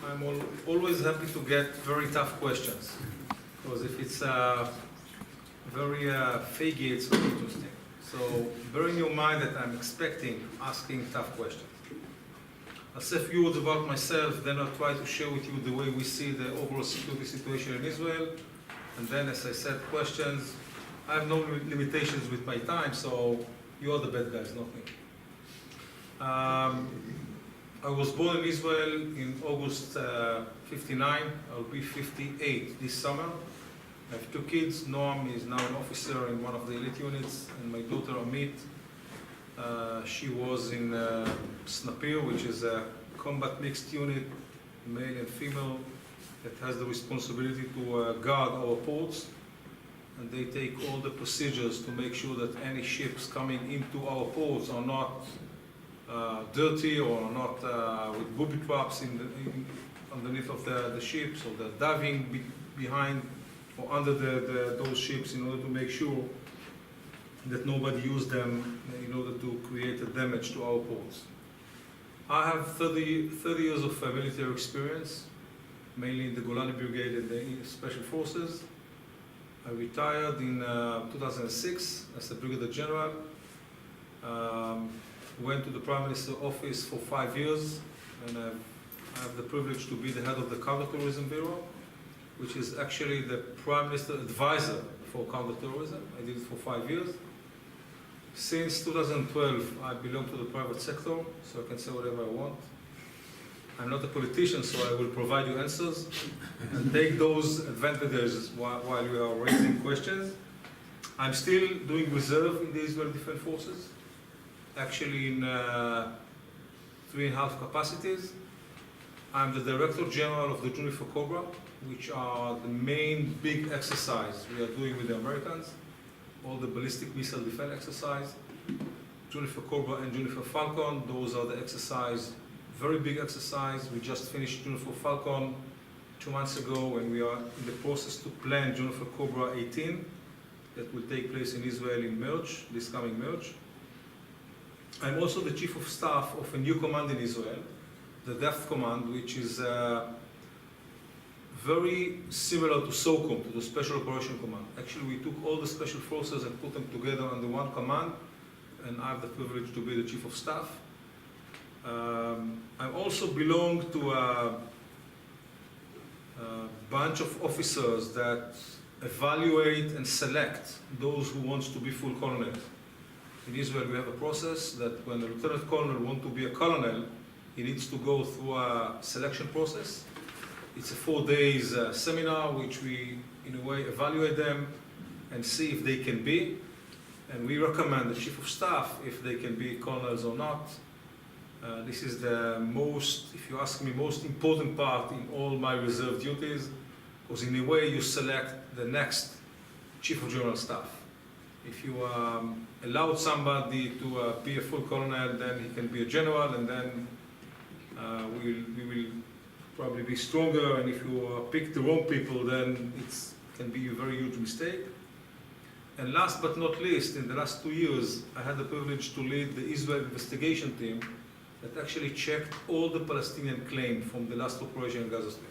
I'm always happy to get very tough questions, because if it's very faggy, it's not interesting. So bear in your mind that I'm expecting asking tough questions. I'll say a few words about myself, then I'll try to share with you the way we see the overall security situation in Israel. And then, as I said, questions. I have no limitations with my time, so you are the bad guys, not me. I was born in Israel in August 59. I'll be 58 this summer. I have two kids. Noam is now an officer in one of the elite units, and my daughter Amit, she was in Snapir, which is a combat mixed unit, male and female, that has the responsibility to guard our ports. And they take all the procedures to make sure that any ships coming into our ports are not dirty or not with booby traps underneath of the ships, or they're diving behind or under those ships in order to make sure that nobody used them in order to create a damage to our ports. I have 30 years of military experience, mainly in the Golani Brigade and the Special Forces. I retired in 2006 as a Brigadier General. Went to the Prime Minister's office for 5 years, and I have the privilege to be the head of the Counter-Terrorism Bureau, which is actually the Prime Minister's advisor for counter-terrorism. I did it for 5 years. Since 2012, I belong to the private sector, so I can say whatever I want. I'm not a politician, so I will provide you answers and take those advantages while you are raising questions. I'm still doing reserve in the Israeli Defense Forces, actually in 3.5 capacities. I'm the Director General of the Juniper Cobra, which are the main big exercise we are doing with the Americans, all the ballistic missile defense exercise. Juniper Cobra and Juniper Falcon, those are the exercise, very big exercise. We just finished Juniper Falcon 2 months ago, and we are in the process to plan Juniper Cobra 18 that will take place in Israel in March, this coming March. I'm also the Chief of Staff of a new command in Israel, the Depth Command, which is very similar to SOCOM, to the Special Operation Command. Actually, we took all the special forces and put them together under one command, and I have the privilege to be the Chief of Staff. I also belong to a bunch of officers that evaluate and select those who want to be full colonels. In Israel, we have a process that when a lieutenant colonel wants to be a colonel, he needs to go through a selection process. It's a 4 days seminar, which we, in a way, evaluate them and see if they can be. And we recommend the Chief of Staff if they can be colonels or not. This is the most, if you ask me, most important part in all my reserve duties, because in a way you select the next Chief of General Staff. If you allowed somebody to be a full colonel, then he can be a general, and then we will probably be stronger. And if you pick the wrong people, then it can be a very huge mistake. And last but not least, in the last 2 years, I had the privilege to lead the Israel investigation team that actually checked all the Palestinian claims from the last operation in Gaza Strip.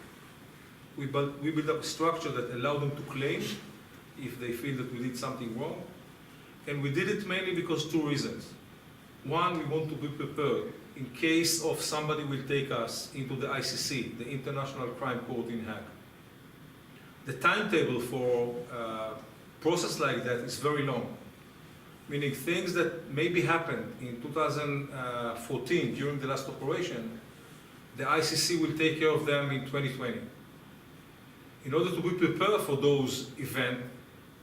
We built up a structure that allowed them to claim if they feel that we did something wrong. And we did it mainly because 2 reasons. One, we want to be prepared in case of somebody will take us into the ICC, the International Crime Court in Hague. The timetable for a process like that is very long, meaning things that maybe happened in 2014 during the last operation, the ICC will take care of them in 2020. In order to be prepared for those events,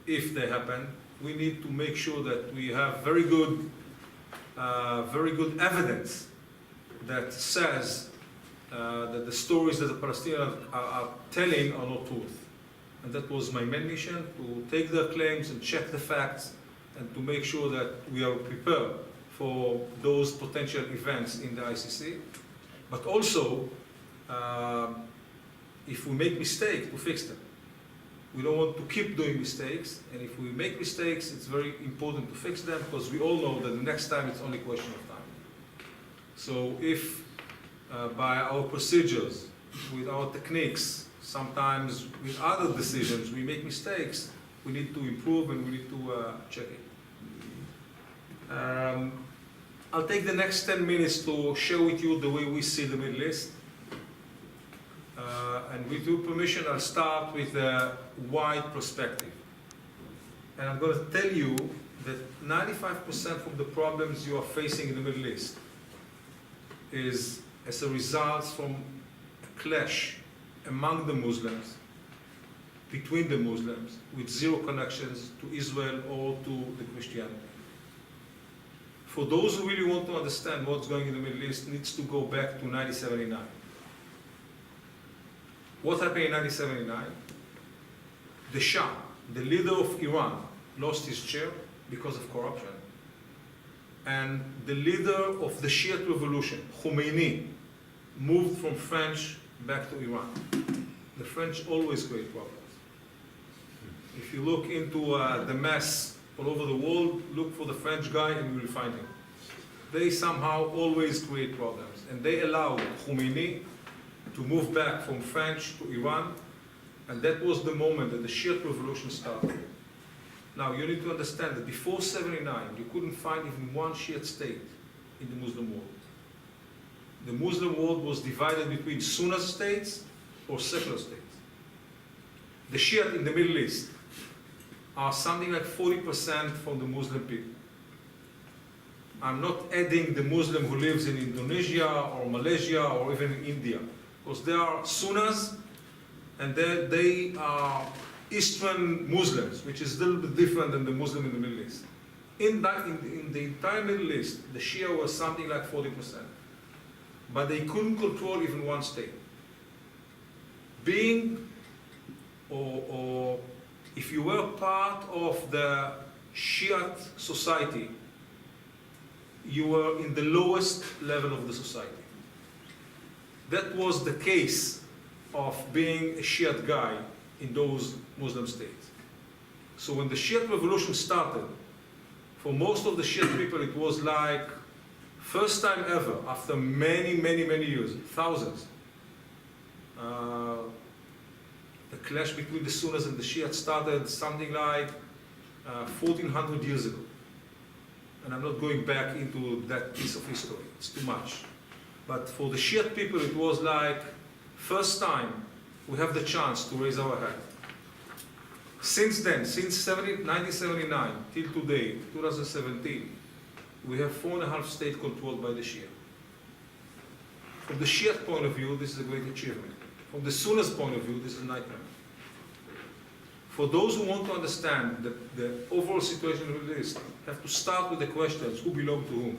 if they happen, we need to make sure that we have very good evidence that says that the stories that the Palestinians are telling are not truth. And that was my main mission, to take their claims and check the facts, and to make sure that we are prepared for those potential events in the ICC. But also, if we make mistakes, to fix them. We don't want to keep doing mistakes, and if we make mistakes, it's very important to fix them, because we all know that the next time it's only a question of time. So if by our procedures with our techniques, sometimes with other decisions, we make mistakes. We need to improve and we need to check it. I'll take the next 10 minutes to share with you the way we see the Middle East. And with your permission, I'll start with a wide perspective. And I'm going to tell you that 95% of the problems you are facing in the Middle East is as a result from a clash among the Muslims, between the Muslims, with zero connections to Israel or to the Christianity. For those who really want to understand what's going in the Middle East, needs to go back to 1979. What happened in 1979? The Shah, the leader of Iran, lost his chair because of corruption. And the leader of the Shiite revolution, Khomeini, moved from French back to Iran. The French always create problems. If you look into the mess all over the world, look for the French guy and you will find him. They somehow always create problems. And they allowed Khomeini to move back from French to Iran, and that was the moment that the Shiite revolution started. Now you need to understand that before 79, you couldn't find even one Shiite state in the Muslim world. The Muslim world was divided between Sunni states or secular states. The Shiite in the Middle East are something like 40% from the Muslim people. I'm not adding the Muslim who lives in Indonesia or Malaysia or even in India, because they are Sunnis and they are Eastern Muslims, which is a little bit different than the Muslim in the Middle East. In the entire Middle East, the Shia was something like 40%. But they couldn't control even one state. Being, or if you were part of the Shiite society, you were in the lowest level of the society. That was the case of being a Shiite guy in those Muslim states. So when the Shiite revolution started, for most of the Shiite people it was like first time ever, after many years, thousands. The clash between the Sunnis and the Shiites started something like 1400 years ago. And I'm not going back into that piece of history, it's too much. But for the Shiite people, it was like, first time we have the chance to raise our head. Since then, since 1979 till today, 2017, we have 4.5 states controlled by the Shia. From the Shiite point of view, this is a great achievement. From the Sunnis point of view, this is a nightmare. For those who want to understand the overall situation in the Middle East, have to start with the questions, who belong to whom?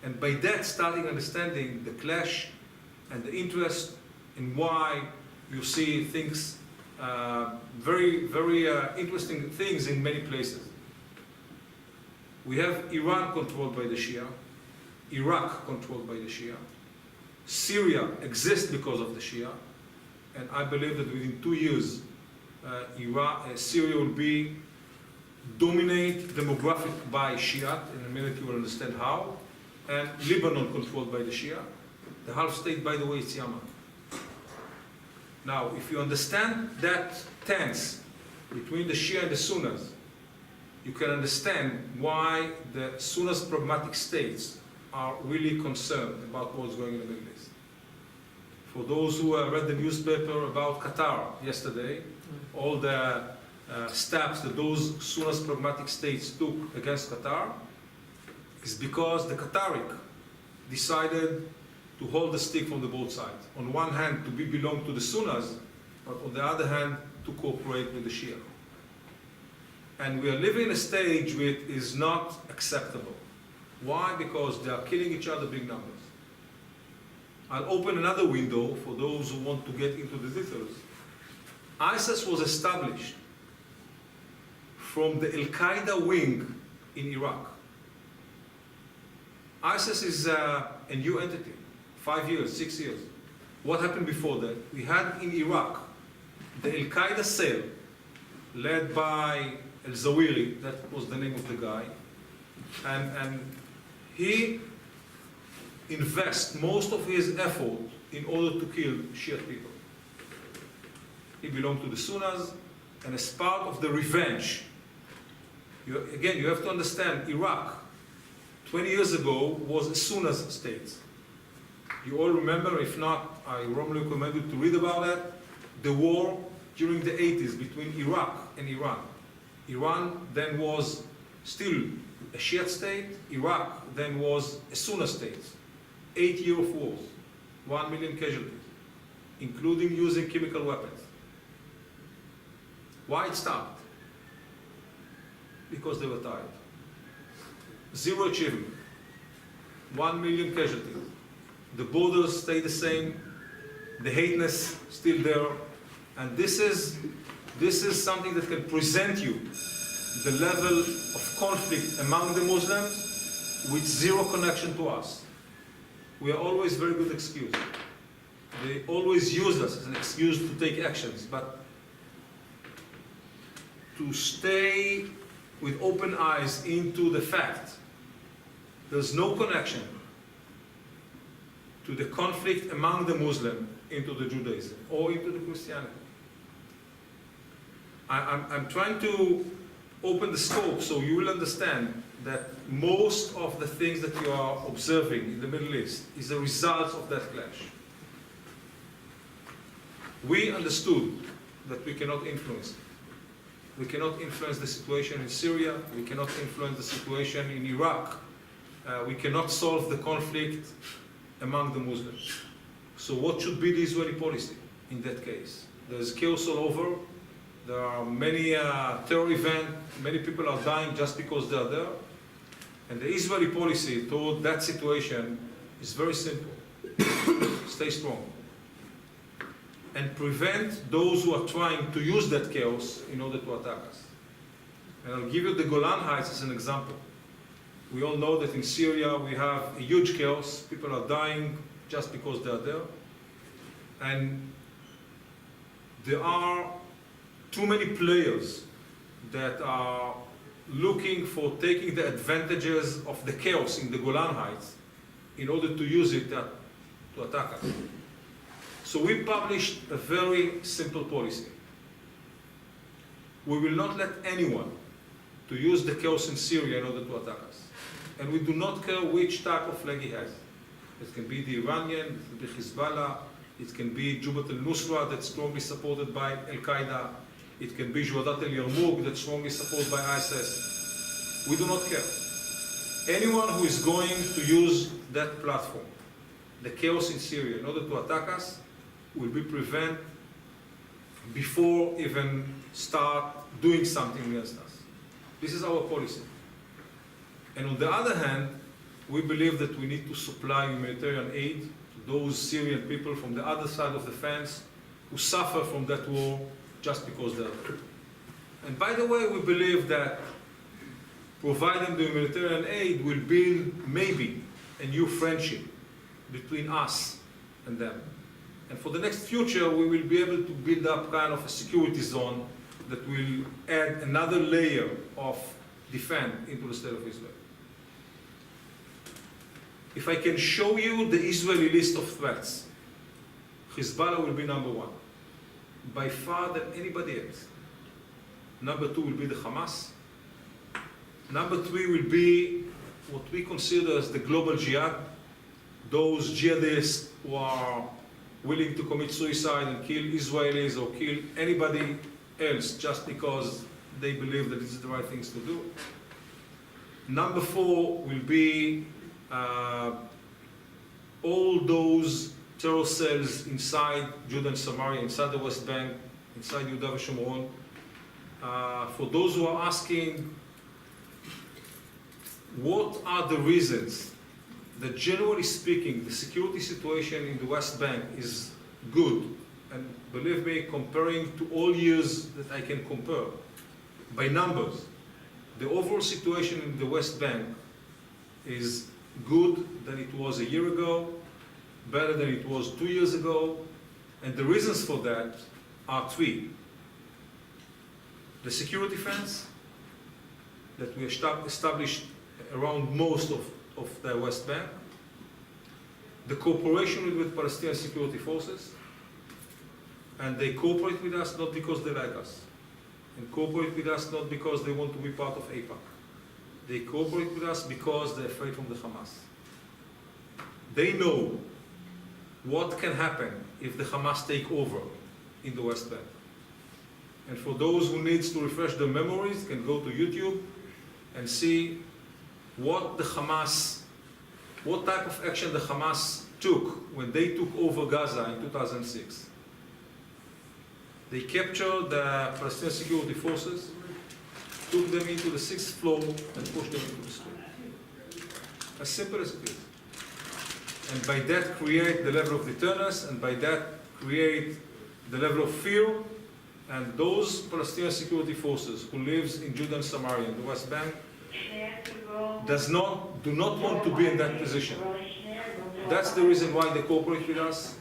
And by that, starting understanding the clash and the interest in why you see things, very interesting things in many places. We have Iran controlled by the Shia, Iraq controlled by the Shia, Syria exists because of the Shia, and I believe that within 2 years, Syria will be dominated demographic by Shia. In a minute you will understand how. And Lebanon controlled by the Shia. The half state, by the way, is Yemen. Now, if you understand that tense between the Shia and the Sunnis, you can understand why the Sunnis pragmatic states are really concerned about what's going in the Middle East. For those who read the newspaper about Qatar yesterday, all the steps that those Sunnis pragmatic states took against Qatar is because the Qatari decided to hold the stick from the both sides. On one hand, to belong to the Sunnis, but on the other hand, to cooperate with the Shia. And we are living in a stage which is not acceptable. Why? Because they are killing each other big numbers. I'll open another window for those who want to get into the details. ISIS was established from the Al-Qaeda wing in Iraq. ISIS is a new entity, 5 years, 6 years. What happened before that? We had in Iraq the Al-Qaeda cell led by Al-Zawahiri, that was the name of the guy, and he invests most of his effort in order to kill Shiite people. He belonged to the Sunnis, and as part of the revenge, again, you have to understand, Iraq, 20 years ago, was a Sunnis state. You all remember, if not, I warmly recommend you to read about that, the war during the 80s between Iraq and Iran. Iran then was still a Shiite state, Iraq then was a Sunni state. 8 years of wars, 1 million casualties, including using chemical weapons. Why it stopped? Because they were tired. Zero achievement, 1 million casualties. The borders stay the same, the hateness still there, and this is something that can present you the level of conflict among the Muslims with zero connection to us. We are always very good excuse. They always use us as an excuse to take actions, but to stay with open eyes into the fact there's no connection to the conflict among the Muslim into the Judaism or into the Christianity. I'm trying to open the scope so you will understand that most of the things that you are observing in the Middle East is a result of that clash. We understood that we cannot influence it. We cannot influence the situation in Syria. We cannot influence the situation in Iraq. We cannot solve the conflict among the Muslims. So what should be the Israeli policy in that case? There's chaos all over. There are many terror events. Many people are dying just because they are there. And the Israeli policy toward that situation is very simple. Stay strong. And prevent those who are trying to use that chaos in order to attack us. And I'll give you the Golan Heights as an example. We all know that in Syria we have a huge chaos. People are dying just because they are there. And there are too many players that are looking for taking the advantages of the chaos in the Golan Heights in order to use it to attack us. So we published a very simple policy. We will not let anyone to use the chaos in Syria in order to attack us. And we do not care which type of flag he has. It can be the Iranian, it can be Hezbollah, it can be Jabhat al-Nusra that's strongly supported by Al-Qaeda, it can be Juadat al-Yarmouk that's strongly supported by ISIS. We do not care. Anyone who is going to use that platform, the chaos in Syria, in order to attack us, will be prevented before even start doing something against us. This is our policy. And on the other hand, we believe that we need to supply humanitarian aid to those Syrian people from the other side of the fence who suffer from that war just because they're there. And by the way, we believe that providing the humanitarian aid will build maybe a new friendship between us and them. And for the next future, we will be able to build up kind of a security zone that will add another layer of defense into the state of Israel. If I can show you the Israeli list of threats, Hezbollah will be number one, by far than anybody else. Number two will be the Hamas. Number three will be what we consider as the global jihad, those jihadists who are willing to commit suicide and kill Israelis or kill anybody else just because they believe that this is the right things to do. Number four will be all those terror cells inside Judah and Samaria, inside the West Bank, inside Yehuda and Shomron. For those who are asking, what are the reasons that generally speaking, the security situation in the West Bank is good? And believe me, comparing to all years that I can compare, by numbers, the overall situation in the West Bank is good than it was a year ago, better than it was 2 years ago, and the reasons for that are three. The security fence that we established around most of the West Bank, the cooperation with Palestinian security forces, and they cooperate with us not because they like us, and cooperate with us not because they want to be part of AIPAC. They cooperate with us because they're afraid from the Hamas. They know what can happen if the Hamas take over in the West Bank. And for those who needs to refresh their memories, can go to YouTube and see what type of action the Hamas took when they took over Gaza in 2006. They captured the Palestinian security forces, took them into the 6th floor and pushed them into the street. As simple as it is. And by that create the level of deterrence, and by that create the level of fear. And those Palestinian security forces who lives in Judah and Samaria in the West Bank do not want to be in that position. That's the reason why they cooperate with us.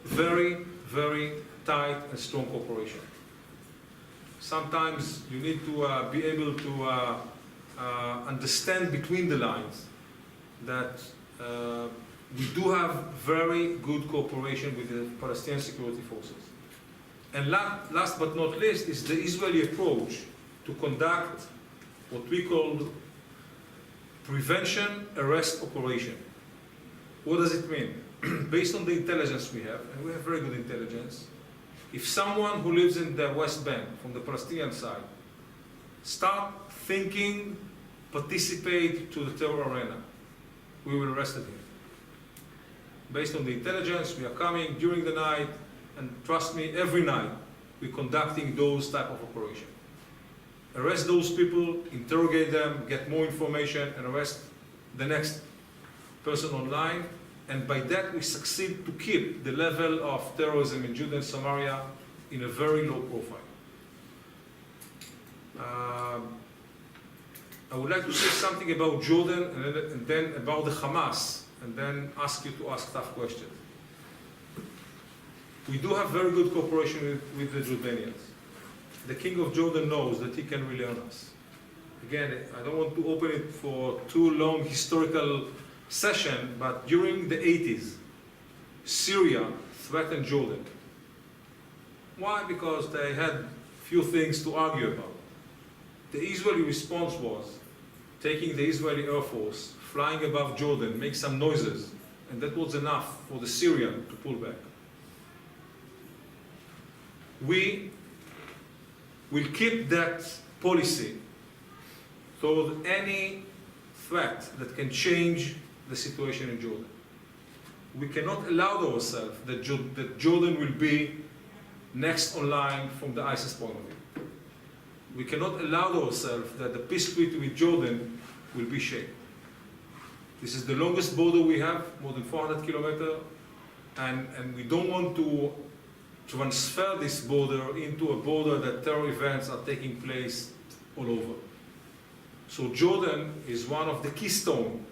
Very, very tight and strong cooperation. Sometimes you need to be able to understand between the lines that we do have very good cooperation with the Palestinian security forces. And last but not least is the Israeli approach to conduct what we call prevention arrest operation. What does it mean? Based on the intelligence we have, and we have very good intelligence, if someone who lives in the West Bank from the Palestinian side start thinking, participate to the terror arena, we will arrest him. Based on the intelligence, we are coming during the night, and trust me, every night we're conducting those type of operations. Arrest those people, interrogate them, get more information, and arrest the next person online. And by that we succeed to keep the level of terrorism in Judah and Samaria in a very low profile. I would like to say something about Jordan and then about the Hamas, and then ask you to ask tough questions. We do have very good cooperation with the Jordanians. The King of Jordan knows that he can rely on us. Again, I don't want to open it for too long historical session, but during the 80s, Syria threatened Jordan. Why? Because they had few things to argue about. The Israeli response was taking the Israeli Air Force, flying above Jordan, make some noises, and that was enough for the Syrian to pull back. We will keep that policy toward any threat that can change the situation in Jordan. We cannot allow ourselves that Jordan will be next online from the ISIS point of view. We cannot allow ourselves that the peace treaty with Jordan will be shaken. This is the longest border we have, more than 400 kilometers, and we don't want to transfer this border into a border that terror events are taking place all over. So Jordan is one of the keystone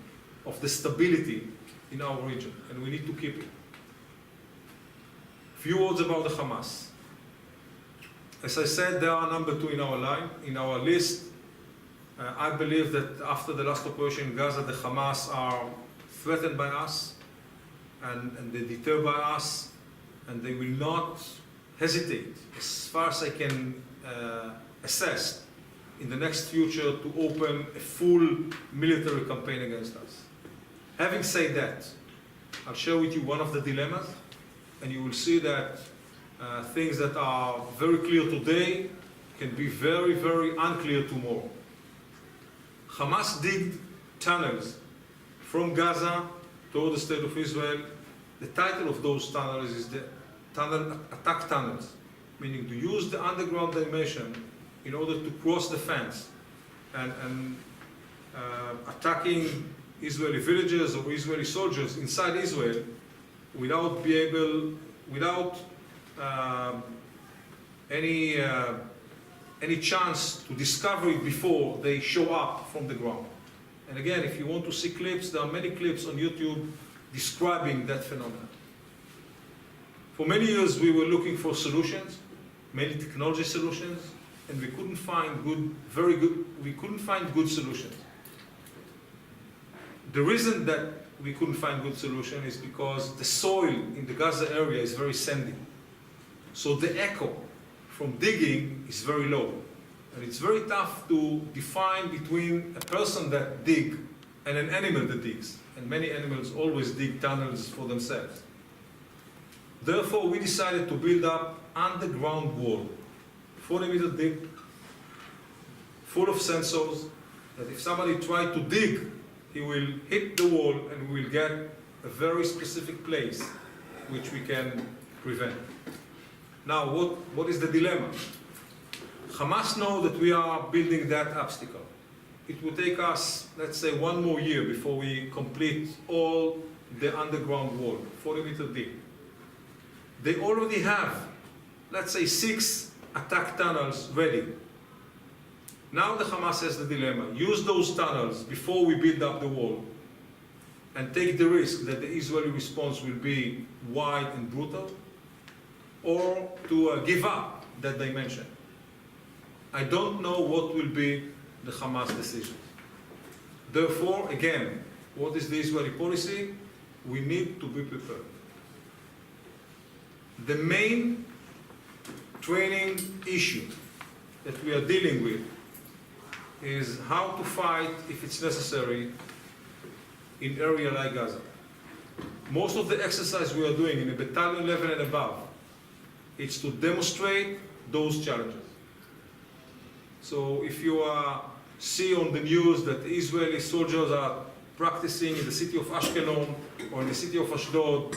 of the stability in our region, and we need to keep it. Few words about the Hamas. As I said, they are number 2 in our line, in our list. I believe that after the last operation in Gaza, the Hamas are threatened by us, and they deter by us, and they will not hesitate, as far as I can assess, in the next future to open a full military campaign against us. Having said that, I'll share with you one of the dilemmas, and you will see that things that are very clear today can be very, very unclear tomorrow. Hamas digged tunnels from Gaza toward the state of Israel. The title of those tunnels is the attack tunnels, meaning to use the underground dimension in order to cross the fence and attacking Israeli villages or Israeli soldiers inside Israel without any chance to discover it before they show up from the ground. And again, if you want to see clips, there are many clips on YouTube describing that phenomenon. For many years we were looking for solutions, mainly technology solutions, and we couldn't find good solutions. The reason that we couldn't find good solution is because the soil in the Gaza area is very sandy. So the echo from digging is very low. And it's very tough to define between a person that digs and an animal that digs. And many animals always dig tunnels for themselves. Therefore, we decided to build up underground wall, 40 meter deep, full of sensors, that if somebody tried to dig, he will hit the wall and we will get a very specific place which we can prevent. Now, what is the dilemma? Hamas know that we are building that obstacle. It will take us, let's say, 1 more year before we complete all the underground wall, 40 meter deep. They already have, let's say, 6 attack tunnels ready. Now the Hamas has the dilemma: use those tunnels before we build up the wall and take the risk that the Israeli response will be wide and brutal, or to give up that dimension. I don't know what will be the Hamas decision. Therefore, again, what is the Israeli policy? We need to be prepared. The main training issue that we are dealing with is how to fight, if it's necessary, in area like Gaza. Most of the exercise we are doing in a battalion level and above, it's to demonstrate those challenges. So if you see on the news that the Israeli soldiers are practicing in the city of Ashkelon or in the city of Ashdod,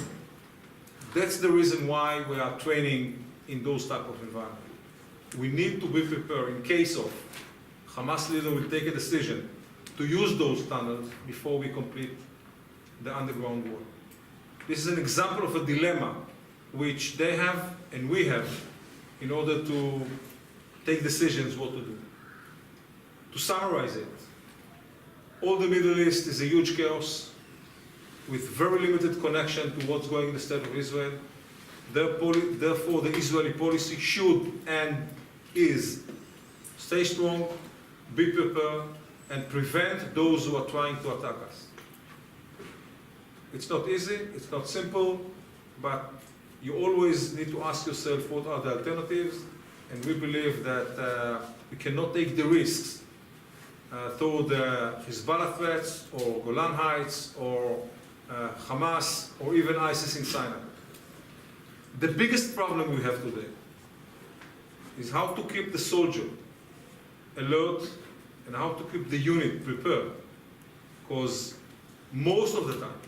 that's the reason why we are training in those type of environment. We need to be prepared in case of Hamas leader will take a decision to use those tunnels before we complete the underground wall. This is an example of a dilemma which they have and we have in order to take decisions what to do. To summarize it, all the Middle East is a huge chaos with very limited connection to what's going in the state of Israel. Therefore, the Israeli policy should and is stay strong, be prepared, and prevent those who are trying to attack us. It's not easy, it's not simple, but you always need to ask yourself what are the alternatives, and we believe that we cannot take the risks through the Hezbollah threats or Golan Heights or Hamas or even ISIS in Sinai. The biggest problem we have today is how to keep the soldier alert and how to keep the unit prepared, because most of the time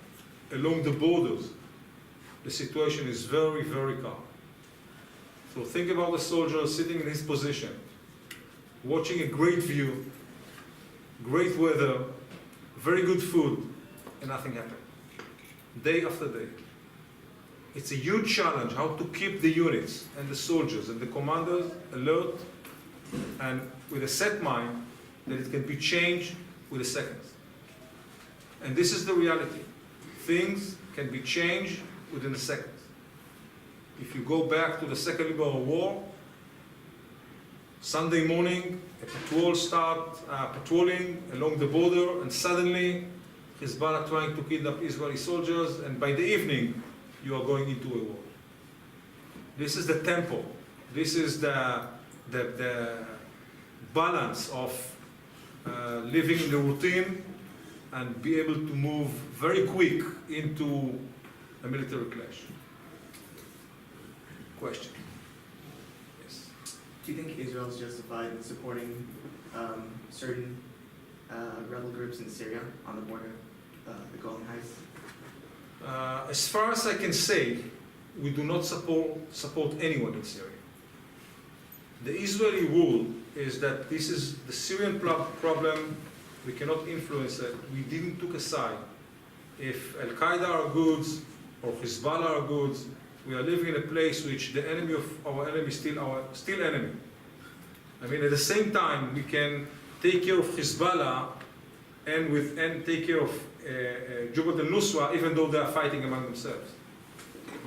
along the borders the situation is very, very calm. So think about the soldier sitting in his position, watching a great view, great weather, very good food, and nothing happened. Day after day. It's a huge challenge how to keep the units and the soldiers and the commanders alert and with a set mind that it can be changed with a second. And this is the reality. Things can be changed within a second. If you go back to the Second Liberal War, Sunday morning, a patrol start patrolling along the border, and suddenly Hezbollah trying to kidnap Israeli soldiers, and by the evening, you are going into a war. This is the tempo. This is the balance of living in the routine and be able to move very quick into a military clash. Question? Yes. Do you think Israel is justified in supporting certain rebel groups in Syria on the border, the Golan Heights? As far as I can say, we do not support anyone in Syria. The Israeli rule is that this is the Syrian problem, we cannot influence it. We didn't take a side. If Al-Qaeda are goods or Hezbollah are goods, we are living in a place which the enemy of our enemy is still enemy. I mean, at the same time, we can take care of Hezbollah and take care of Jabhat al-Nusra, even though they are fighting among themselves.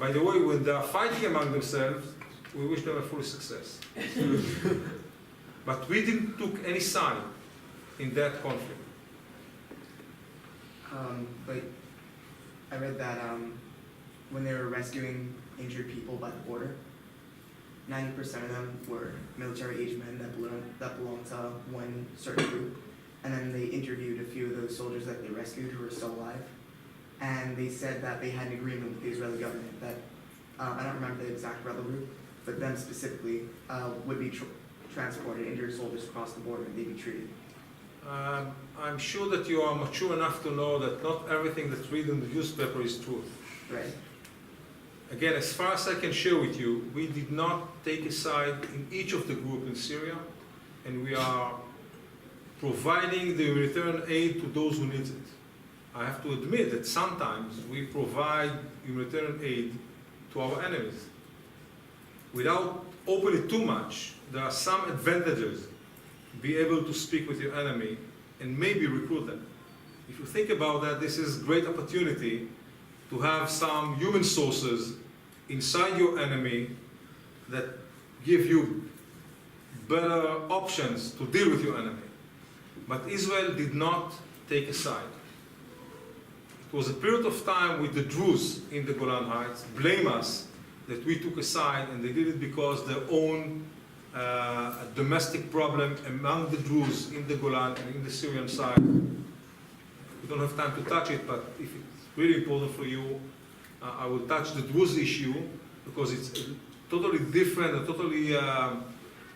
By the way, when they are fighting among themselves, we wish them a full success. But we didn't take any side in that conflict. But I read that when they were rescuing injured people by the border, 90% of them were military-aged men that belonged to one certain group. And then they interviewed a few of those soldiers that they rescued who were still alive. And they said that they had an agreement with the Israeli government that, I don't remember the exact rebel group, but them specifically would be transported, injured soldiers across the border, and they'd be treated. I'm sure that you are mature enough to know that not everything that's read in the newspaper is true. Right. Again, as far as I can share with you, we did not take a side in each of the group in Syria, and we are providing the humanitarian aid to those who need it. I have to admit that sometimes we provide humanitarian aid to our enemies. Without opening too much, there are some advantages. Be able to speak with your enemy and maybe recruit them. If you think about that, this is a great opportunity to have some human sources inside your enemy that give you better options to deal with your enemy. But Israel did not take a side. It was a period of time with the Druze in the Golan Heights blame us that we took a side, and they did it because their own domestic problem among the Druze in the Golan and in the Syrian side. We don't have time to touch it, but if it's really important for you, I will touch the Druze issue because it's totally different and totally out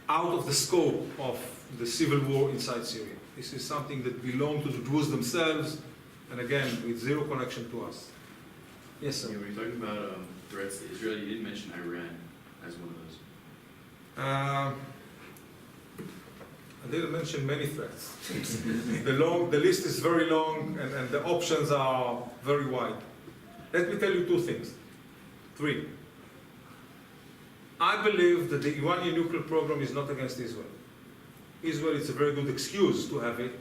of the scope of the civil war inside Syria. This is something that belongs to the Druze themselves, and again, with zero connection to us. Yes, sir. Yeah, when you're talking about threats to Israel, you did mention Iran as one of those. I didn't mention many threats. The list is very long, and the options are very wide. Let me tell you two things. Three. I believe that the Iranian nuclear program is not against Israel. Israel is a very good excuse to have it,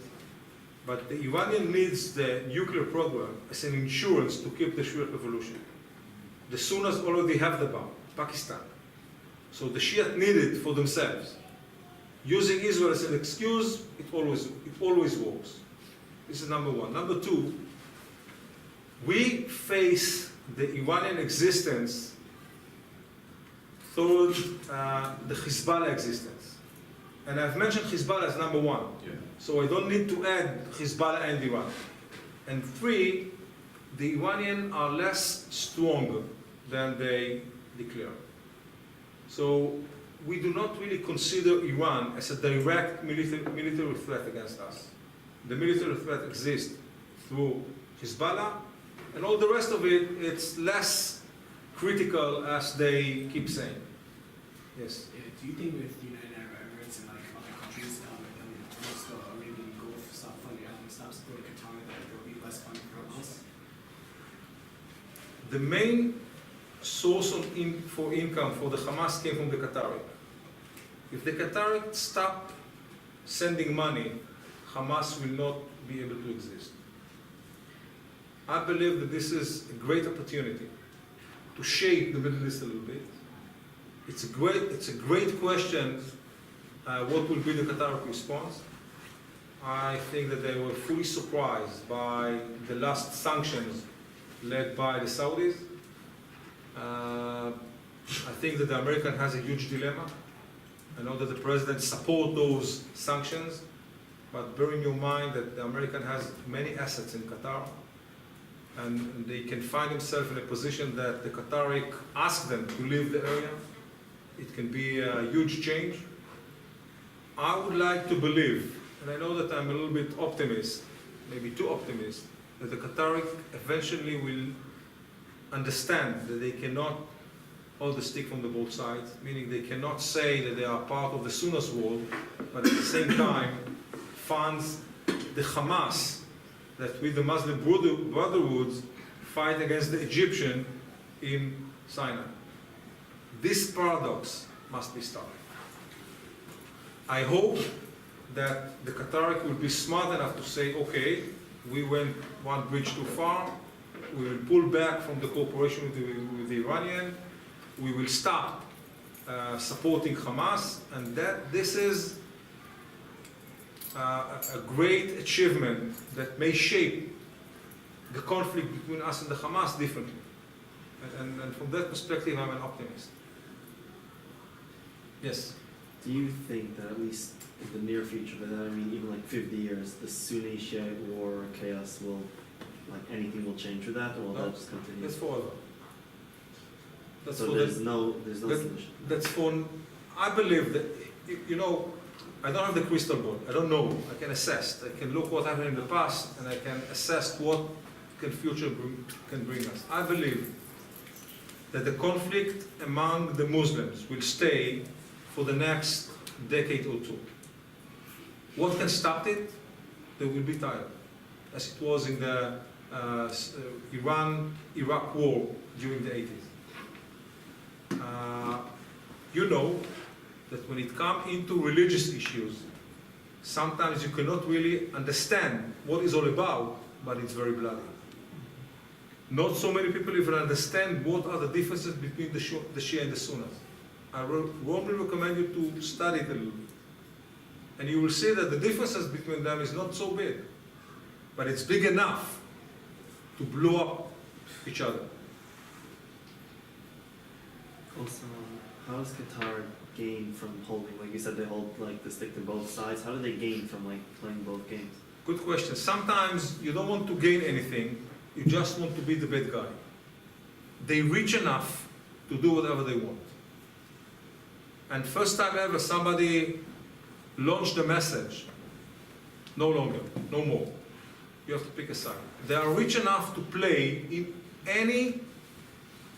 but the Iranian needs the nuclear program as an insurance to keep the Shiite revolution. The Sunnis already have the bomb, Pakistan. So the Shiite need it for themselves. Using Israel as an excuse, it always works. This is number one. Number two, we face the Iranian existence through the Hezbollah existence. And I've mentioned Hezbollah as number one. Yeah. So I don't need to add Hezbollah and Iran. And three, the Iranians are less strong than they declare. So we do not really consider Iran as a direct military threat against us. The military threat exists through Hezbollah, and all the rest of it, it's less critical as they keep saying. Yes? Do you think with the United Arab Emirates and like other countries, most of the Arabian Gulf stop supporting Qatar, that there will be less funding for Hamas? The main source for income for the Hamas came from the Qatari. If the Qatari stop sending money, Hamas will not be able to exist. I believe that this is a great opportunity to shape the Middle East a little bit. It's a great question, what will be the Qatari response? I think that they were fully surprised by the last sanctions led by the Saudis. I think that the American has a huge dilemma. I know that the president supports those sanctions, but bear in your mind that the American has many assets in Qatar, and they can find themselves in a position that the Qatari ask them to leave the area. It can be a huge change. I would like to believe, and I know that I'm a little bit optimist, maybe too optimist, that the Qatari eventually will understand that they cannot hold the stick from the both sides, meaning they cannot say that they are part of the Sunnis world, but at the same time funds the Hamas that with the Muslim Brotherhood fight against the Egyptian in Sinai. This paradox must be stopped. I hope that the Qatari will be smart enough to say, okay, we went one bridge too far, we will pull back from the cooperation with the Iranian, we will stop supporting Hamas, and that this is a great achievement that may shape the conflict between us and the Hamas differently. And from that perspective, I'm an optimist. Yes? Do you think that at least in the near future, but I mean even like 50 years, the Sunni Shiite war chaos will, like anything will change with that, or will No, that just continue? That's forever. That's So for there's the, no that- solution. that's for, I believe that, you know, I don't have the crystal ball. I don't know. I can assess. I can look what happened in the past, and I can assess what future can bring us. I believe that the conflict among the Muslims will stay for the next decade or two. What can stop it? There will be time, as it was in the Iran-Iraq war during the 80s. You know that when it comes into religious issues, sometimes you cannot really understand what it's all about, but it's very bloody. Not so many people even understand what are the differences between the Shia and the Sunnis. I warmly recommend you to study it a little bit. And you will see that the differences between them is not so big, but it's big enough to blow up each other. Also, how does Qatar gain from holding, like you said, they hold like the stick to both sides. How do they gain from like playing both games? Good question. Sometimes you don't want to gain anything, you just want to be the bad guy. They reach enough to do whatever they want. And first time ever somebody launched a message, no longer, no more. You have to pick a side. They are rich enough to play in any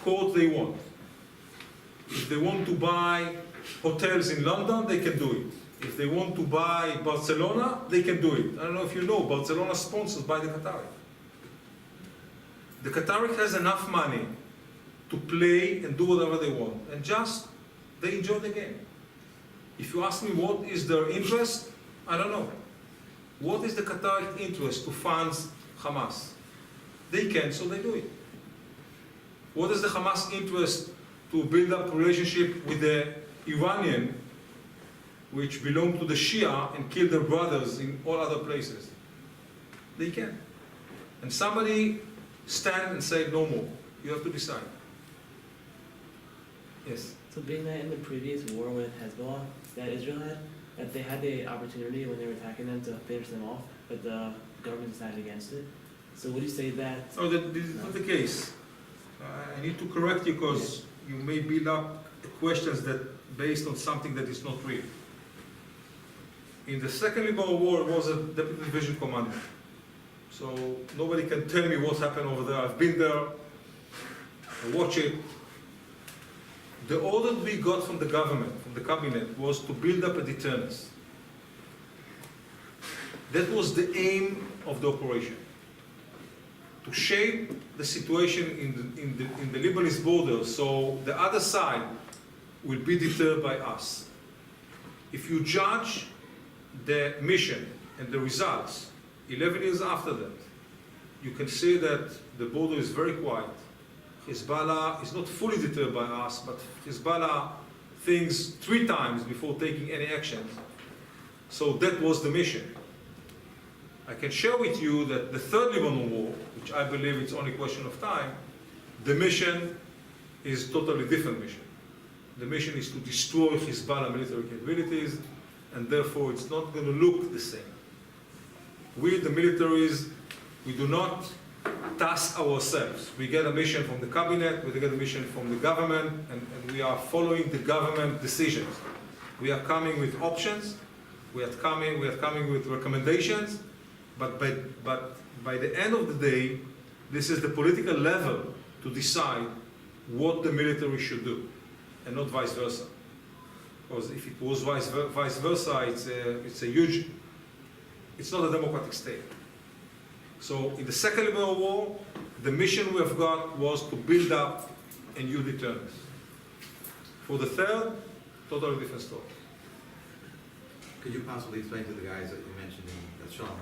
court they want. If they want to buy hotels in London, they can do it. If they want to buy Barcelona, they can do it. I don't know if you know, Barcelona is sponsored by the Qatari. The Qatari has enough money to play and do whatever they want, and just they enjoy the game. If you ask me what is their interest, I don't know. What is the Qatari interest to fund Hamas? They can, so they do it. What is the Hamas interest to build up relationship with the Iranian, which belong to the Shia and kill their brothers in all other places? They can. And somebody stand and say no more. You have to decide. Yes. So being that in the previous war with Hezbollah that Israel had, that they had the opportunity when they were attacking them to finish them off, but the government decided against it. So would you say that? Oh, this is not the case. I need to correct you because you may build up questions that based on something that is not real. In the Second Lebanon War, it was a deputy division commander. So nobody can tell me what happened over there. I've been there, I watch it. The order we got from the government, from the cabinet, was to build up a deterrence. That was the aim of the operation. To shape the situation in the Lebanese border so the other side will be deterred by us. If you judge the mission and the results 11 years after that, you can see that the border is very quiet. Hezbollah is not fully deterred by us, but Hezbollah thinks 3 times before taking any action. So that was the mission. I can share with you that the Third Lebanon War, which I believe it's only a question of time, the mission is totally different mission. The mission is to destroy Hezbollah military capabilities, and therefore it's not going to look the same. We, the militaries, we do not task ourselves. We get a mission from the cabinet, we get a mission from the government, and we are following the government decisions. We are coming with options, we are coming with recommendations, but by the end of the day, this is the political level to decide what the military should do, and not vice versa. Because if it was vice versa, it's not a democratic state. So in the Second Lebanon War, the mission we have got was to build up a new deterrence. For the third, totally different story. Could you possibly explain to the guys that you mentioned in Shalom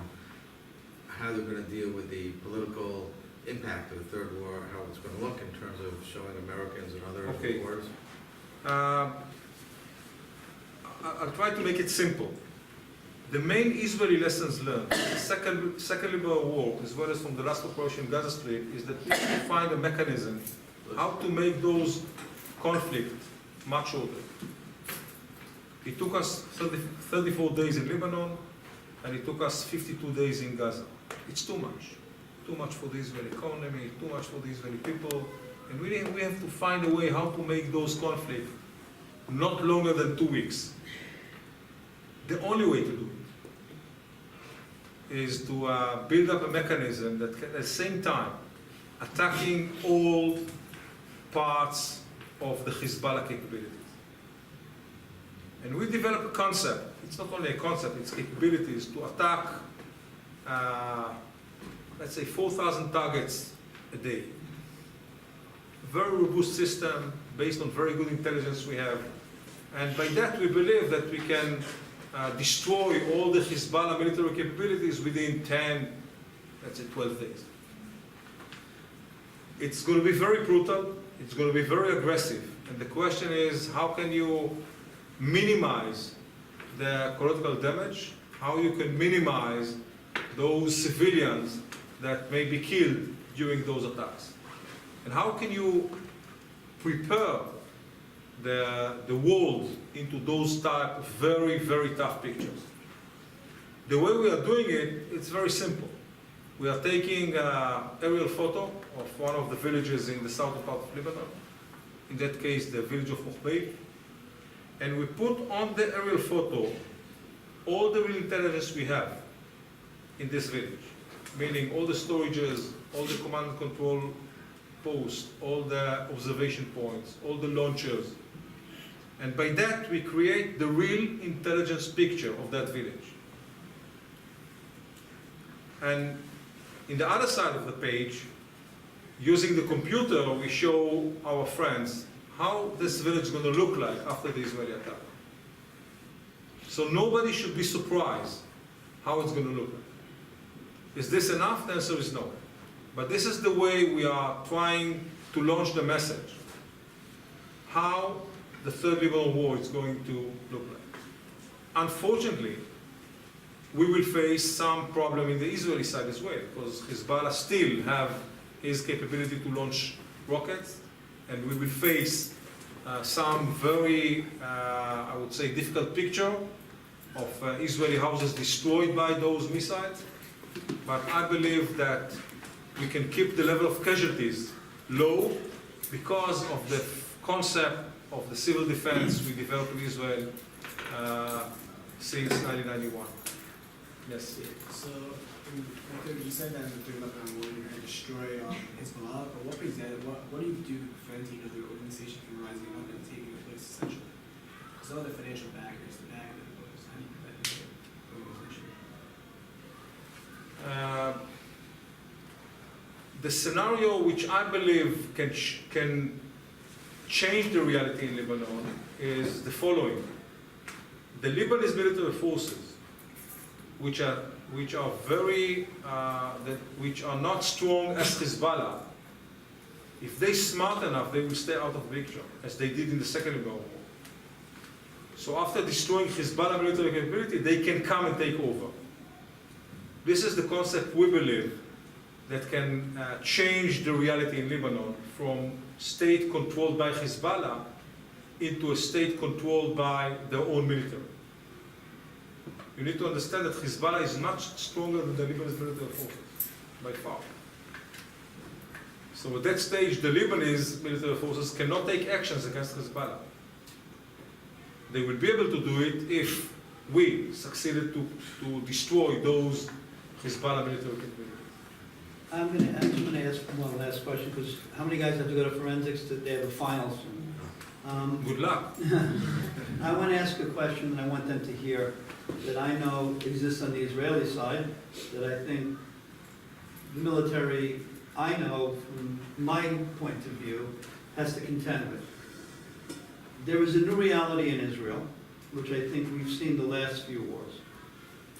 how they're going to deal with the political impact of the Third War, how it's going to look in terms of showing Americans and other Okay. wars? I'll try to make it simple. The main Israeli lessons learned, the second Lebanon War, as well as from the last operation in Gaza Strip, is that we need to find a mechanism how to make those conflicts much shorter. It took us 34 days in Lebanon, and it took us 52 days in Gaza. It's too much for the Israeli economy, too much for the Israeli people, and we have to find a way how to make those conflicts not longer than 2 weeks. The only way to do it is to build up a mechanism that can, at the same time, attacking all parts of the Hezbollah capabilities. And we developed a concept. It's not only a concept, it's capabilities to attack, let's say, 4,000 targets a day. Very robust system based on very good intelligence we have. And by that we believe that we can destroy all the Hezbollah military capabilities within 10, let's say 12 days. It's going to be very brutal, it's going to be very aggressive. And the question is, how can you minimize the collateral damage? How you can minimize those civilians that may be killed during those attacks? And how can you prepare the world into those type of very, very tough pictures? The way we are doing it, it's very simple. We are taking an aerial photo of one of the villages in the southern part of Lebanon, in that case the village of Mokhbeib, and we put on the aerial photo all the real intelligence we have in this village, meaning all the storages, all the command and control posts, all the observation points, all the launchers. And by that we create the real intelligence picture of that village. And in the other side of the page, using the computer, we show our friends how this village is going to look like after the Israeli attack. So nobody should be surprised how it's going to look like. Is this enough? The answer is no. But this is the way we are trying to launch the message. How the Third Lebanon War is going to look like. Unfortunately, we will face some problem in the Israeli side as well, because Hezbollah still have his capability to launch rockets, and we will face some very, I would say, difficult picture of Israeli houses destroyed by those missiles. But I believe that we can keep the level of casualties low because of the concept of the civil defense we developed in Israel since 1991. Yes. So, you said that in the Third Lebanon War you're going to destroy Hezbollah, but what do you do to prevent the organization from rising up and taking the place, essentially? Because all the financial backers, the back of the boys, how do you prevent the organization? The scenario which I believe can change the reality in Lebanon is the following. The Lebanese military forces, which are not strong as Hezbollah, if they're smart enough, they will stay out of the picture, as they did in the Second Lebanon War. So after destroying Hezbollah military capability, they can come and take over. This is the concept we believe that can change the reality in Lebanon from state controlled by Hezbollah into a state controlled by their own military. You need to understand that Hezbollah is much stronger than the Lebanese military forces, by far. So at that stage, the Lebanese military forces cannot take actions against Hezbollah. They will be able to do it if we succeeded to destroy those Hezbollah military capabilities. I'm going to ask one last question, because how many guys have to go to forensics that they have a final soon? Good luck. I want to ask a question that I want them to hear that I know exists on the Israeli side, that I think the military, I know from my point of view, has to contend with. There is a new reality in Israel, which I think we've seen the last few wars.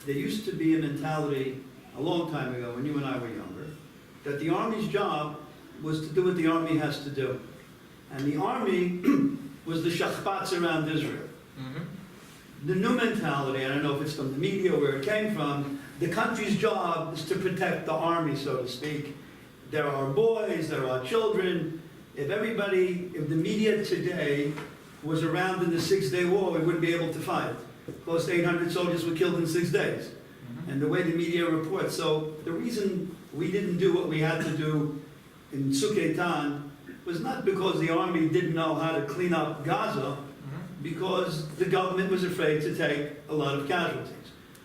There used to be a mentality a long time ago, when you and I were younger, that the Army's job was to do what the Army has to do. And the Army was the shachpatz around Israel. the new mentality, I don't know if it's from the media or where it came from, the country's job is to protect the army, so to speak. There are boys, there are children. If the media today was around in the 6-day war, we wouldn't be able to fight. Close to 800 soldiers were killed in 6 days. And the way the media reports. So the reason we didn't do what we had to do in Tzuk was not because the army didn't know how to clean up Gaza, because the government was afraid to take a lot of casualties.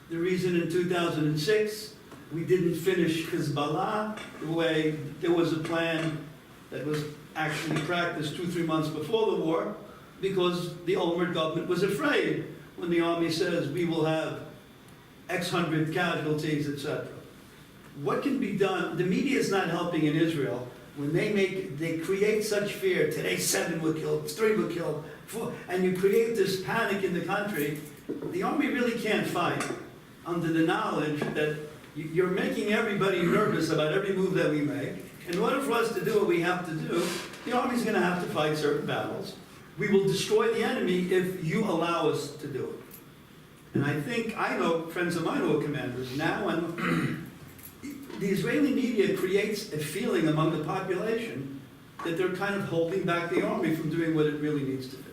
The reason in 2006 we didn't finish Hezbollah the way there was a plan that was actually practiced 2-3 months before the war, because the Olmert government was afraid when the army says we will have X hundred casualties, etc. What can be done? The media is not helping in Israel when they create such fear. Today 7 were killed, 3 were killed, 4, and you create this panic in the country. The army really can't fight under the knowledge that you're making everybody nervous about every move that we make. In order for us to do what we have to do, the army's going to have to fight certain battles. We will destroy the enemy if you allow us to do it. And I know friends of mine who are commanders now, and the Israeli media creates a feeling among the population that they're kind of holding back the army from doing what it really needs to do.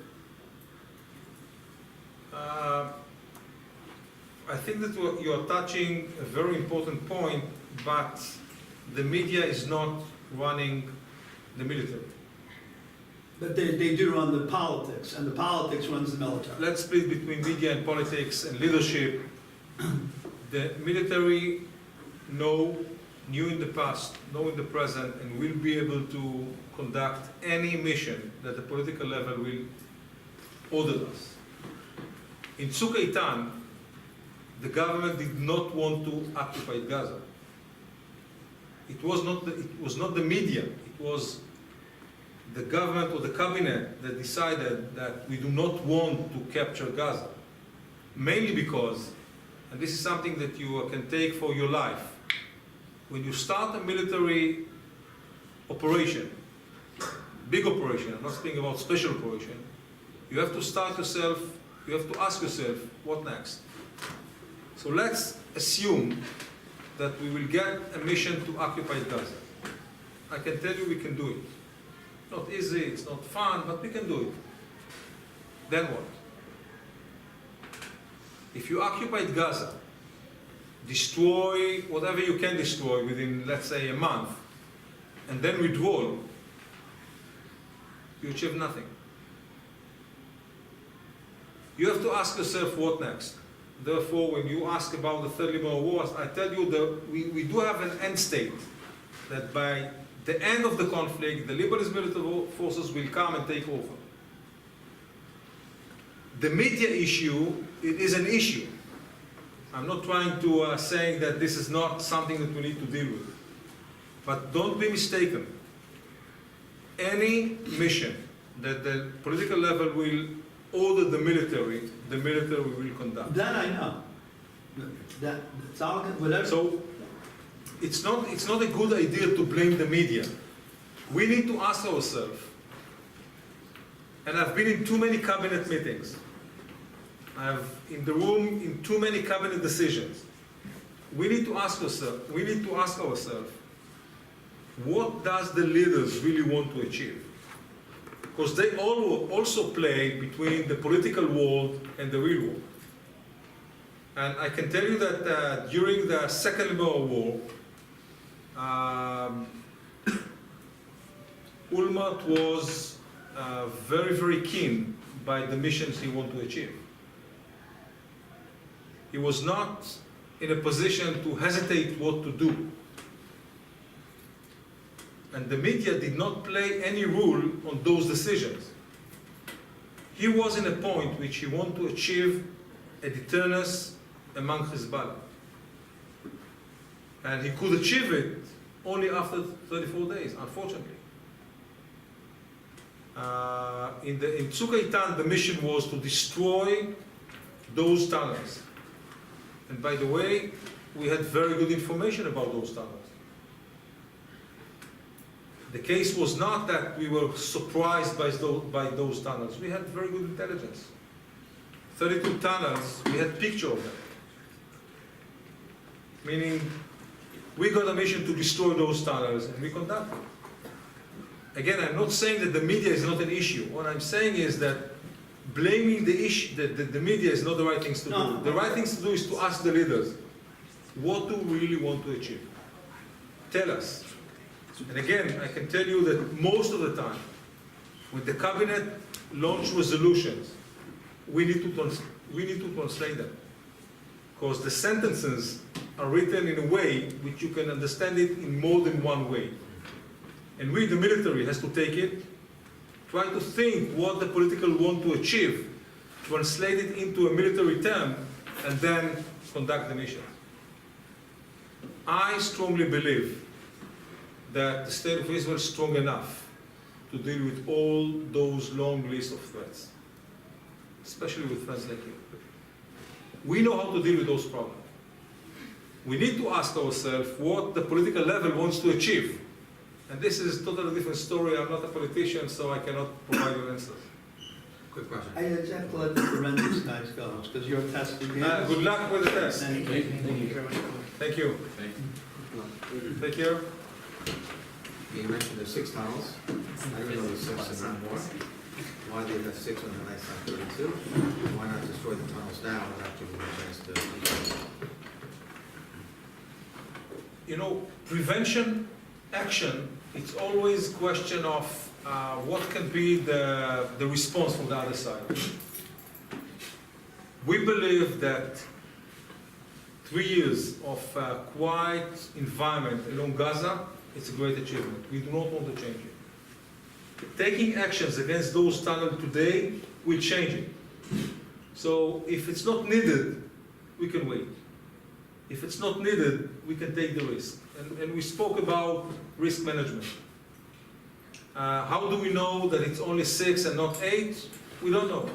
I think that you're touching a very important point, but the media is not running the military. But they do run the politics, and the politics runs the military. Let's split between media and politics and leadership. The military knew in the past, know in the present, and will be able to conduct any mission that the political level will order us. In Tzuk Eitan, the government did not want to occupy Gaza. It was not the media, it was the government or the cabinet that decided that we do not want to capture Gaza. Mainly because, and this is something that you can take for your life, when you start a military operation, big operation, I'm not speaking about special operation, you have to ask yourself, what next? So let's assume that we will get a mission to occupy Gaza. I can tell you we can do it. Not easy, it's not fun, but we can do it. Then what? If you occupied Gaza, destroy whatever you can destroy within, let's say, a month, and then withdraw, you achieve nothing. You have to ask yourself what next. Therefore, when you ask about the Third Lebanon War, I tell you that we do have an end state, that by the end of the conflict, the Lebanese military forces will come and take over. The media issue, it is an issue. I'm not trying to say that this is not something that we need to deal with. But don't be mistaken. Any mission that the political level will order the military will conduct. That I know. That's all, whatever. So it's not a good idea to blame the media. We need to ask ourselves, and I've been in too many cabinet meetings. I've in the room in too many cabinet decisions. We need to ask ourselves, what does the leaders really want to achieve? Because they also play between the political world and the real world. And I can tell you that during the Second Lebanon War, Olmert was very, very keen by the missions he wanted to achieve. He was not in a position to hesitate what to do. And the media did not play any role on those decisions. He was in a point which he wanted to achieve a deterrence among Hezbollah. And he could achieve it only after 34 days, unfortunately. In Tzuk Eitan, the mission was to destroy those tunnels. And by the way, we had very good information about those tunnels. The case was not that we were surprised by those tunnels. We had very good intelligence. 32 tunnels, we had picture of them. Meaning, we got a mission to destroy those tunnels, and we conducted. Again, I'm not saying that the media is not an issue. What I'm saying is that blaming the issue, the media is not the right things to No. do. The right things to do is to ask the leaders, what do we really want to achieve? Tell us. And again, I can tell you that most of the time, when the cabinet launch resolutions, we need to translate them. Because the sentences are written in a way which you can understand it in more than one way. And we, the military, has to take it, try to think what the political want to achieve, translate it into a military term, and then conduct the mission. I strongly believe that the state of Israel is strong enough to deal with all those long lists of threats, especially with friends like you. We know how to deal with those problems. We need to ask ourselves what the political level wants to achieve. And this is a totally different story. I'm not a politician, so I cannot provide you answers. Quick question. I just have to let the forensics guys go, because you're testing me. Good luck with the test. Thank you. Thank you very much. Thank you. Thank you. Take care. You mentioned there's 6 tunnels. I didn't know there's 6 and not more. Why do you have 6 when the night's not 32? Why not destroy the tunnels now and not give them a chance to? You know, prevention, action, it's always a question of what can be the response from the other side. We believe that 3 years of quiet environment along Gaza, it's a great achievement. We do not want to change it. Taking actions against those tunnels today will change it. So if it's not needed, we can wait. If it's not needed, we can take the risk. And we spoke about risk management. How do we know that it's only 6 and not 8? We don't know.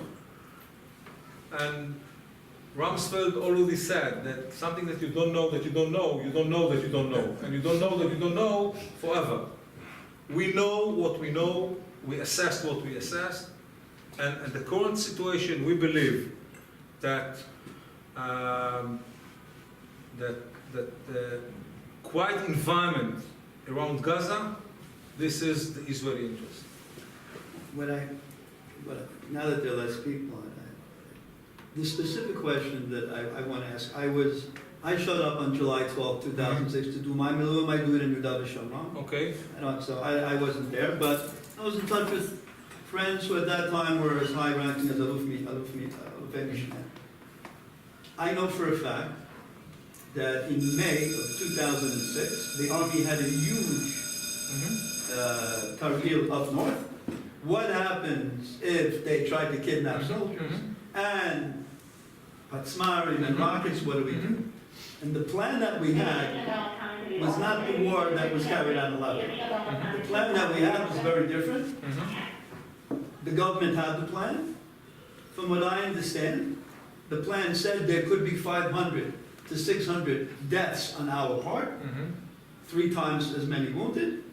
And Rumsfeld already said that something that you don't know that you don't know, you don't know that you don't know. And you don't know that you don't know forever. We know what we know, we assessed what we assessed, and the current situation, we believe that the quiet environment around Gaza, this is the Israeli interest. Now that there are less people, the specific question that I want to ask, I showed up on July 12, 2006 to do my Miluim, I do it in Yudav Shomron. Okay? So I wasn't there, but I was in touch with friends who at that time were as high ranking as Aluf Mishnah. I know for a fact that in May of 2006, the army had a huge targil up north. What happens if they tried to kidnap soldiers? And Patzmarim and rockets, what do we do? And the plan that we had was not the war that was carried out in 11. The plan that we had was very different. The government had the plan. From what I understand, the plan said there could be 500 to 600 deaths on our part, 3 times as many wounded,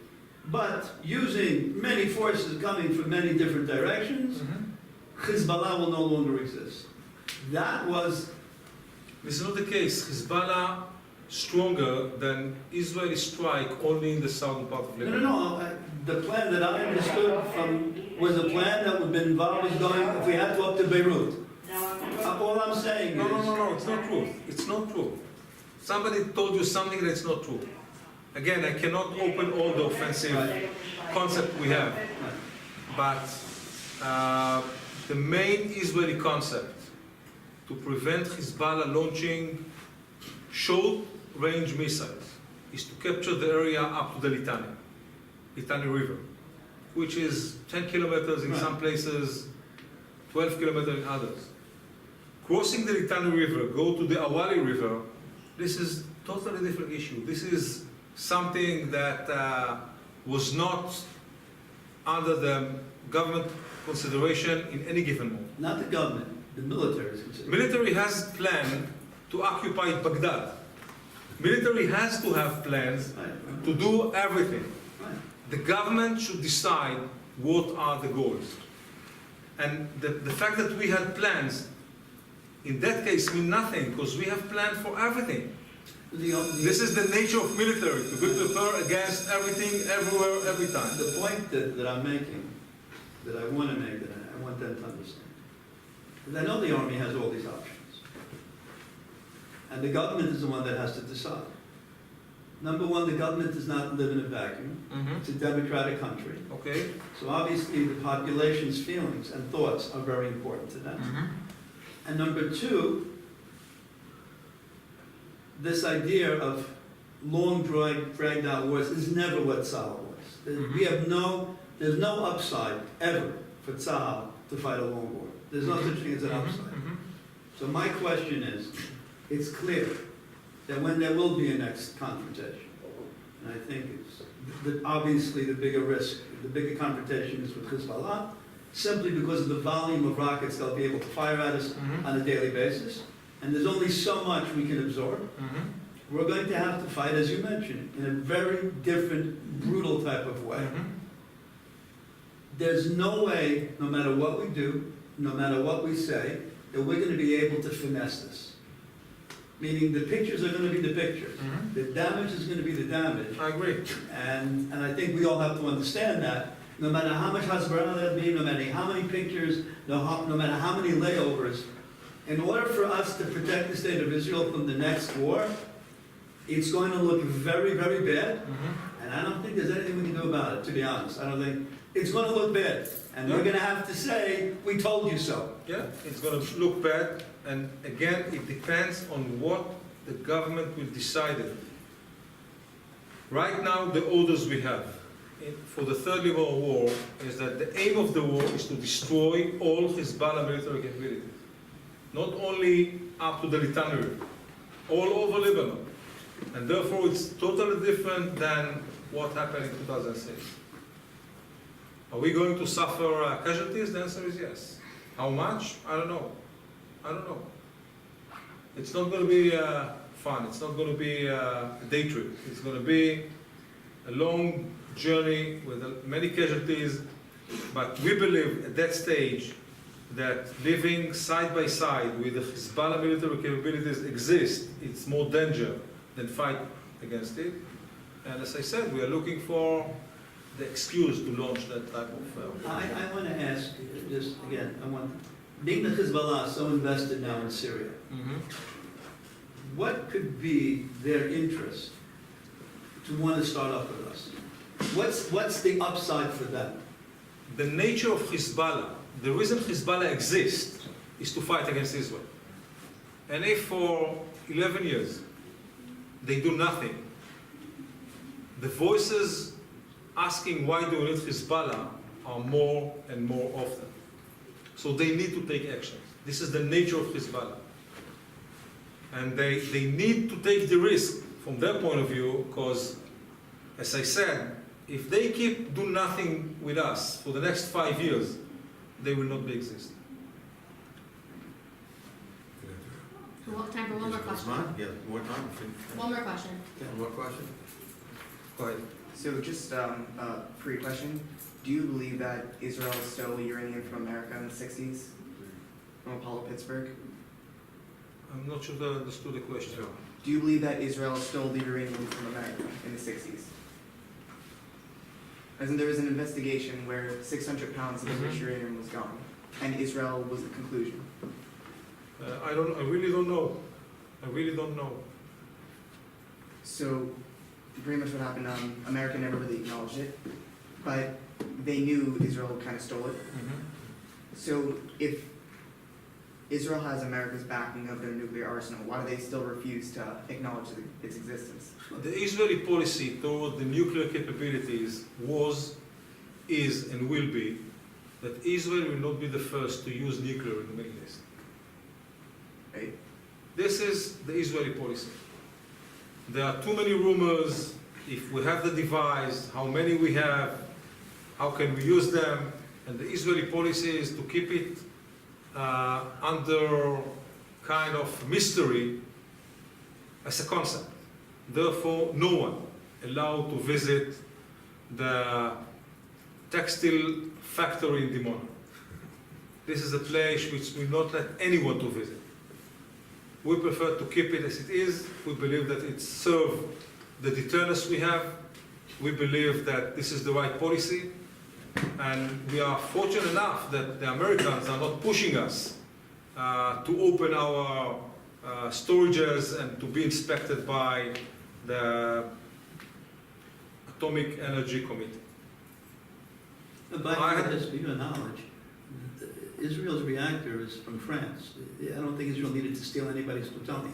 but using many forces coming from many different directions, Hezbollah will no longer exist. That was... This is not the case. Hezbollah stronger than Israeli strike only in the southern part of Lebanon. No. The plan that I understood from was a plan that would have been involved was going, if we had to, up to Beirut. All I'm saying is... No, it's not true. It's not true. Somebody told you something that's not true. Again, I cannot open all the offensive concept we have. But the main Israeli concept to prevent Hezbollah launching short-range missiles is to capture the area up to the Litani River, which is 10 kilometers in some places, 12 kilometers in others. Crossing the Litani River, go to the Awali River, this is a totally different issue. This is something that was not under the government consideration in any given moment. Not the government, the military is considered. Military has planned to occupy Baghdad. Military has to have plans to do everything. The government should decide what are the goals. And the fact that we had plans in that case mean nothing, because we have planned for everything. This is the nature of military, to be prepared against everything, everywhere, every time. The point that I'm making, that I want to make, that I want them to understand, is I know the Army has all these options. And the government is the one that has to decide. Number one, the government does not live in a vacuum. It's a democratic country. Okay? So obviously, the population's feelings and thoughts are very important to them. And number two, this idea of long dragged out wars is never what Tzahal was. We have there's no upside ever for Tzahal to fight a long war. There's no such thing as an upside. So my question is, it's clear that when there will be a next confrontation, and I think it's obviously the bigger risk, the bigger confrontation is with Hezbollah, simply because of the volume of rockets they'll be able to fire at us on a daily basis, and there's only so much we can absorb. We're going to have to fight, as you mentioned, in a very different, brutal type of way. There's no way, no matter what we do, no matter what we say, that we're going to be able to finesse this. Meaning the pictures are going to be the pictures. The damage is going to be the damage. I agree. And I think we all have to understand that. No matter how much Hasbara there be, no matter how many pictures, no matter how many layovers, in order for us to protect the state of Israel from the next war, it's going to look very, very bad. And I don't think there's anything we can do about it, to be honest. I don't think it's going to look bad. And we're going to have to say, we told you so. Yeah, it's going to look bad, and again, it depends on what the government will decide. Right now, the orders we have for the third level of war is that the aim of the war is to destroy all Hezbollah military capabilities. Not only up to the Nitzan Nuriel, all over Lebanon. And therefore, it's totally different than what happened in 2006. Are we going to suffer casualties? The answer is yes. How much? I don't know. I don't know. It's not going to be fun. It's not going to be a day trip. It's going to be a long journey with many casualties. But we believe at that stage that living side by side with the Hezbollah military capabilities exist. It's more danger than fight against it. And as I said, we are looking for the excuse to launch that type of... I want to ask, just again, being the Hezbollah so invested now in Syria, what could be their interest to want to start off with us? What's the upside for them? The nature of Hezbollah, the reason Hezbollah exists is to fight against Israel. And if for 11 years they do nothing, the voices asking why do we need Hezbollah are more and more often. So they need to take action. This is the nature of Hezbollah. And they need to take the risk from their point of view, because, as I said, if they keep doing nothing with us for the next 5 years, they will not be existing. Time for one more question. Yeah, more time. One more question. One more question? Go ahead. So just a pre-question. Do you believe that Israel stole uranium from America in the 60s? From Apollo Pittsburgh? I'm not sure that I understood the question. Do you believe that Israel stole the uranium from America in the 60s? As in, there was an investigation where 600 pounds of enriched uranium was gone, and Israel was the conclusion. I really don't know. I really don't know. So, pretty much what happened, America never really acknowledged it, but they knew Israel kind of stole it. So, if Israel has America's backing of their nuclear arsenal, why do they still refuse to acknowledge its existence? The Israeli policy toward the nuclear capabilities was, is, and will be that Israel will not be the first to use nuclear in the Middle East. Right? This is the Israeli policy. There are too many rumors. If we have the device, how many we have, how can we use them? And the Israeli policy is to keep it under kind of mystery as a concept. Therefore, no one allowed to visit the textile factory in Dimona. This is a place which will not let anyone to visit. We prefer to keep it as it is. We believe that it serves the deterrence we have. We believe that this is the right policy. And we are fortunate enough that the Americans are not pushing us to open our storages and to be inspected by the Atomic Energy Committee. By I- this, for your knowledge, Israel's reactor is from France. I don't think Israel needed to steal anybody's plutonium.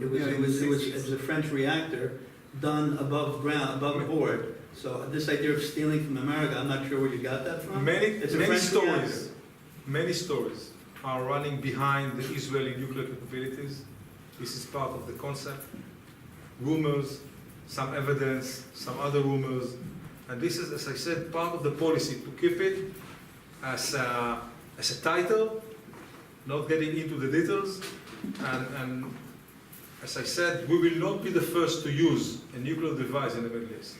It was, Yeah, it in the was, it was, 60s. it was a French reactor done above ground, above board. So this idea of stealing from America, I'm not sure where you got that from. It's a Many French stories, many stories are running behind the Israeli nuclear capabilities. This is part of the concept. Rumors, some evidence, some other rumors. And this is, as I said, part of the policy to keep it as a title, not getting into the details. And as I said, we will not be the first to use a nuclear device in the Middle East.